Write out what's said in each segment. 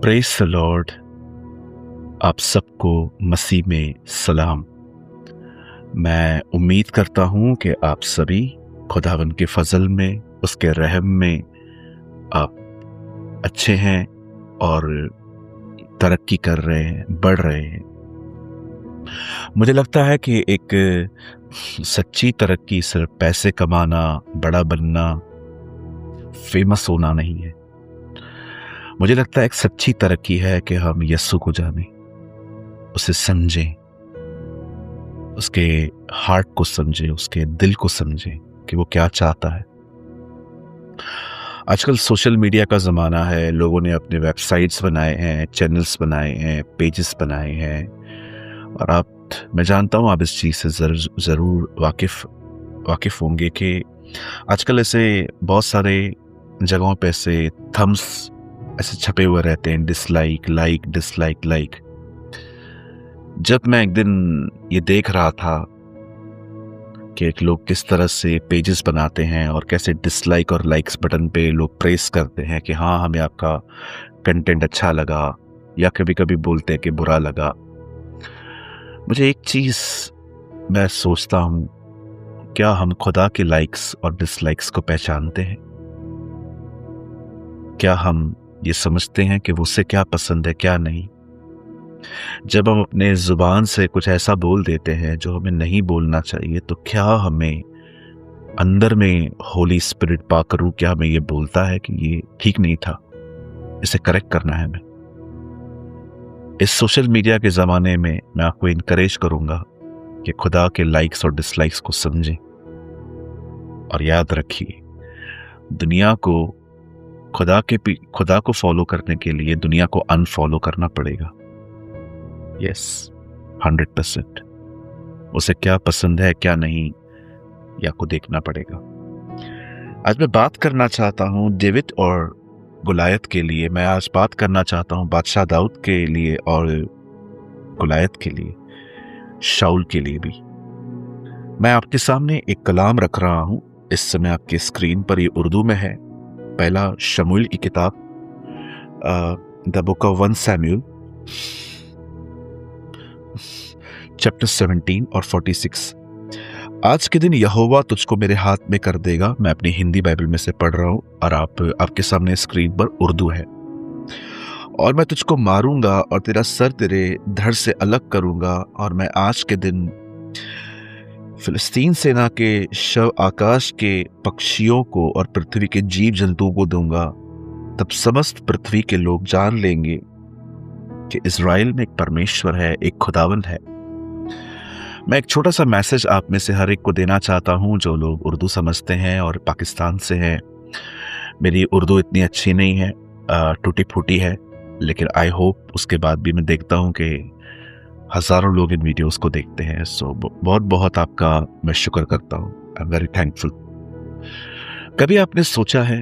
Praise the Lord. आप सबको मसीह में सलाम। मैं उम्मीद करता हूँ कि आप सभी खुदावन के फजल में, उसके रहम में आप अच्छे हैं और तरक्की कर रहे हैं, बढ़ रहे हैं। मुझे लगता है कि एक सच्ची तरक्की सिर्फ पैसे कमाना, बड़ा बनना, फेमस होना नहीं है। मुझे लगता है एक सच्ची तरक्की है कि हम यस्सु को जानें, उसे समझें, उसके हार्ट को समझें, उसके दिल को समझें कि वो क्या चाहता है। आजकल सोशल मीडिया का ज़माना है। लोगों ने अपने वेबसाइट्स बनाए हैं, चैनल्स बनाए हैं, पेजेस बनाए हैं और मैं जानता हूँ आप इस चीज़ से ज़रूर वाकिफ़ होंगे कि आजकल ऐसे बहुत सारे जगहों पे ऐसे थम्स ऐसे छपे हुए रहते हैं, डिसलाइक, लाइक, डिसलाइक, लाइक। जब मैं एक दिन ये देख रहा था कि एक लोग किस तरह से पेजेस बनाते हैं और कैसे डिसलाइक और लाइक्स बटन पे लोग प्रेस करते हैं कि हाँ, हमें आपका कंटेंट अच्छा लगा, या कभी कभी बोलते हैं कि बुरा लगा। मुझे एक चीज़ मैं सोचता हूँ, क्या हम खुदा के लाइक्स और डिसलाइक्स को पहचानते हैं? क्या हम ये समझते हैं कि उसे क्या पसंद है, क्या नहीं? जब हम अपने ज़ुबान से कुछ ऐसा बोल देते हैं जो हमें नहीं बोलना चाहिए, तो क्या हमें अंदर में होली स्पिरिट पाक रूह क्या हमें ये बोलता है कि ये ठीक नहीं था, इसे करेक्ट करना है हमें? इस सोशल मीडिया के ज़माने में मैं आपको इनकरेज करूँगा कि खुदा के लाइक्स और डिसलाइक्स को समझें और याद रखिए, दुनिया को खुदा को फॉलो करने के लिए दुनिया को अनफॉलो करना पड़ेगा। यस, 100%। उसे क्या पसंद है, क्या नहीं, या को देखना पड़ेगा। आज मैं बात करना चाहता हूँ डेविड और गुलायत के लिए। मैं आज बात करना चाहता हूँ बादशाह दाऊद के लिए और गुलायत के लिए, शाऊल के लिए भी। मैं आपके सामने एक कलाम रख रहा हूँ। इस समय आपके स्क्रीन पर ये उर्दू में है। पहला शमूएल की किताब, the book of 1 Samuel, chapter 17 और 46। आज के दिन यहोवा तुझको मेरे हाथ में कर देगा। मैं अपनी हिंदी बाइबल में से पढ़ रहा हूँ और आपके सामने स्क्रीन पर उर्दू है। और मैं तुझको मारूंगा और तेरा सर तेरे धड़ से अलग करूंगा, और मैं आज के दिन फिलिस्तीन सेना के शव आकाश के पक्षियों को और पृथ्वी के जीव जंतुओं को दूंगा। तब समस्त पृथ्वी के लोग जान लेंगे कि इज़राइल में एक परमेश्वर है, एक खुदावन है। मैं एक छोटा सा मैसेज आप में से हर एक को देना चाहता हूं जो लोग उर्दू समझते हैं और पाकिस्तान से हैं। मेरी उर्दू इतनी अच्छी नहीं है, टूटी फूटी है, लेकिन आई होप उसके बाद भी मैं देखता हूं कि हज़ारों लोग इन वीडियोस को देखते हैं। सो बहुत बहुत आपका मैं शुक्र करता हूं। I am very thankful. कभी आपने सोचा है,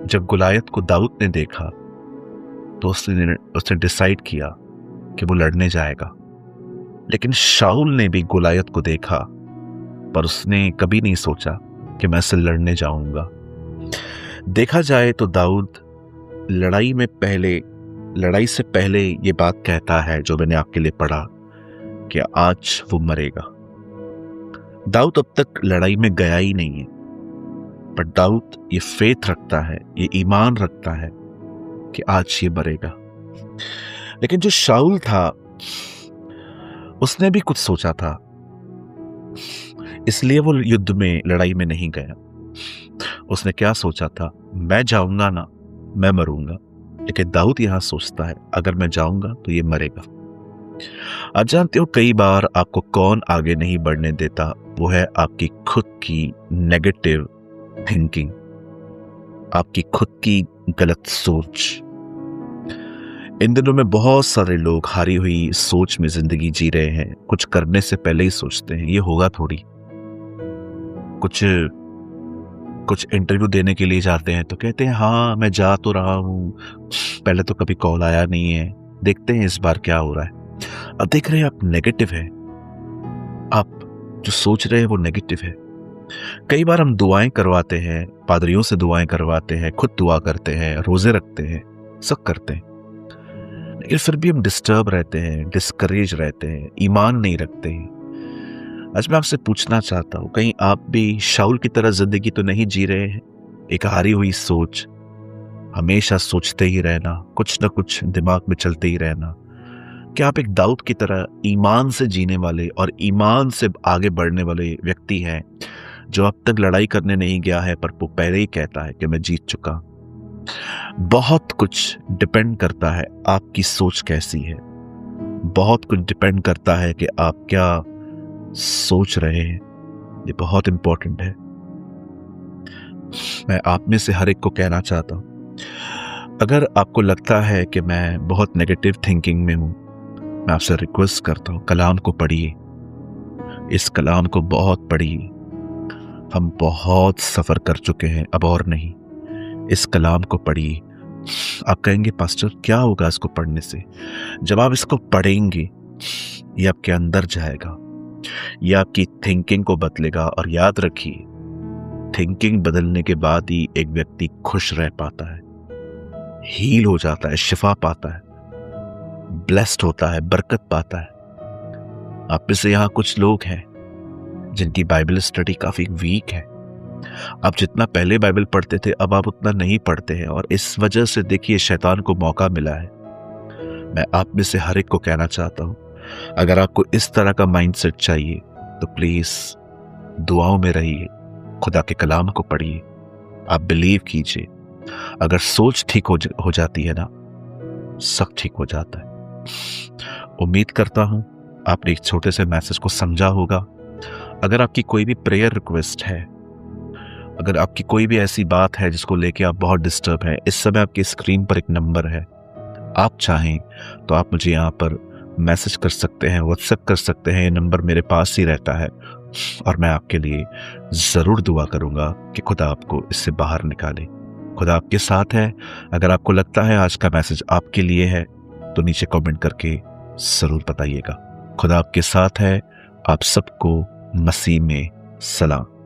जब गुलायत को दाऊद ने देखा तो उसने डिसाइड किया कि वो लड़ने जाएगा। लेकिन शाऊल ने भी गुलायत को देखा, पर उसने कभी नहीं सोचा कि मैं इससे लड़ने जाऊंगा। देखा जाए तो दाऊद लड़ाई से पहले ये बात कहता है, जो मैंने आपके लिए पढ़ा, कि आज वो मरेगा। दाऊद अब तक लड़ाई में गया ही नहीं है, पर दाऊद ये फेथ रखता है, ये ईमान रखता है कि आज ये मरेगा। लेकिन जो शाऊल था, उसने भी कुछ सोचा था, इसलिए वो युद्ध में, लड़ाई में नहीं गया। उसने क्या सोचा था? मैं जाऊंगा ना, मैं मरूंगा। लेकिन दाऊद यहां सोचता है, अगर मैं जाऊंगा तो ये मरेगा। आप जानते हो, कई बार आपको कौन आगे नहीं बढ़ने देता? वो है आपकी खुद की नेगेटिव थिंकिंग, आपकी खुद की गलत सोच। इन दिनों में बहुत सारे लोग हारी हुई सोच में जिंदगी जी रहे हैं। कुछ करने से पहले ही सोचते हैं ये होगा थोड़ी। कुछ इंटरव्यू देने के लिए जाते हैं तो कहते हैं हाँ मैं जा तो रहा हूँ, पहले तो कभी कॉल आया नहीं है, देखते हैं इस बार क्या हो रहा है। अब देख रहे हैं आप नेगेटिव है, आप जो सोच रहे हैं वो नेगेटिव है। कई बार हम दुआएं करवाते हैं, पादरियों से दुआएं करवाते हैं, खुद दुआ करते हैं, रोजे रखते हैं, सब करते हैं, लेकिन फिर भी हम डिस्टर्ब रहते हैं, डिस्करेज रहते हैं, ईमान नहीं रखते हैं। आज मैं आपसे पूछना चाहता हूँ, कहीं आप भी शाऊल की तरह जिंदगी तो नहीं जी रहे हैं? एक हारी हुई सोच, हमेशा सोचते ही रहना, कुछ ना कुछ दिमाग में चलते ही रहना। क्या आप एक दाऊद की तरह ईमान से जीने वाले और ईमान से आगे बढ़ने वाले व्यक्ति हैं, जो अब तक लड़ाई करने नहीं गया है पर वो पहले ही कहता है कि मैं जीत चुका? बहुत कुछ डिपेंड करता है आपकी सोच कैसी है। बहुत कुछ डिपेंड करता है कि आप क्या सोच रहे हैं। ये बहुत इंपॉर्टेंट है। मैं आप में से हर एक को कहना चाहता हूँ, अगर आपको लगता है कि मैं बहुत नेगेटिव थिंकिंग में हूँ, मैं आपसे रिक्वेस्ट करता हूँ, कलाम को पढ़िए। इस कलाम को बहुत पढ़िए। हम बहुत सफ़र कर चुके हैं, अब और नहीं। इस कलाम को पढ़िए। आप कहेंगे पास्टर क्या होगा इसको पढ़ने से? जब आप इसको पढ़ेंगे, ये आपके अंदर जाएगा, ये आपकी थिंकिंग को बदलेगा। और याद रखिए, थिंकिंग बदलने के बाद ही एक व्यक्ति खुश रह पाता है, हील हो जाता है, शिफा पाता है, ब्लेस्ड होता है, बरकत पाता है। आप में से यहाँ कुछ लोग हैं जिनकी बाइबल स्टडी काफ़ी वीक है। आप जितना पहले बाइबल पढ़ते थे, अब आप उतना नहीं पढ़ते हैं, और इस वजह से देखिए शैतान को मौका मिला है। मैं आप में से हर एक को कहना चाहता हूँ, अगर आपको इस तरह का माइंडसेट चाहिए तो प्लीज़ दुआओं में रहिए, खुदा के कलाम को पढ़िए, आप बिलीव कीजिए। अगर सोच ठीक हो जाती है ना, सब ठीक हो जाता है। उम्मीद करता हूँ आपने एक छोटे से मैसेज को समझा होगा। अगर आपकी कोई भी प्रेयर रिक्वेस्ट है, अगर आपकी कोई भी ऐसी बात है जिसको लेके आप बहुत डिस्टर्ब हैं, इस समय आपकी स्क्रीन पर एक नंबर है। आप चाहें तो आप मुझे यहाँ पर मैसेज कर सकते हैं, व्हाट्सएप कर सकते हैं। ये नंबर मेरे पास ही रहता है और मैं आपके लिए ज़रूर दुआ करूँगा कि खुदा आपको इससे बाहर निकाले। खुदा आपके साथ है। अगर आपको लगता है आज का मैसेज आपके लिए है तो नीचे कमेंट करके ज़रूर बताइएगा। खुदा आपके साथ है। आप सबको मसीह में सलाम।